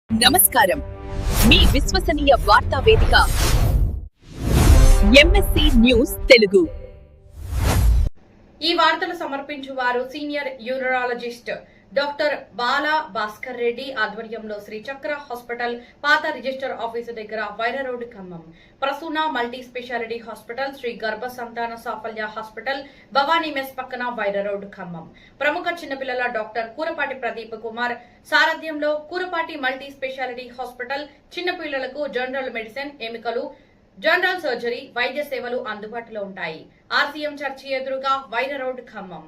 నమస్కారం, మీ విశ్వసనీయ వార్తా వేదిక ఎంఎస్సి న్యూస్ తెలుగు. ఈ వార్తలు సమర్పించువారు senior urologist doctor Bala Bhaskar Reddy ఆధ్వర్యంలో శ్రీ చక్ర హాస్పిటల్, పాత రిజిస్టర్ ఆఫీసు దగ్గర Wyra road, Khammam. Prasuna multi speciality hospital, Shri గర్భ సంతాన సాఫల్య హాస్పిటల్, భవానీ మెస్ పక్కన వైరా రోడ్, ఖమ్మం. ప్రముఖ చిన్నపిల్లల డాక్టర్ కూరపాటి ప్రదీప్ కుమార్ సారథ్యంలో కూరపాటి మల్టీ స్పెషాలిటీ హాస్పిటల్ చిన్నపిల్లలకు జనరల్ మెడిసిన్, ఎముకలు, జనరల్ సర్జరీ వైద్య సేవలు అందుబాటులో ఉంటాయి. ఆర్సీఎం చర్చి ఎదురుగా వైరా రోడ్, ఖమ్మం.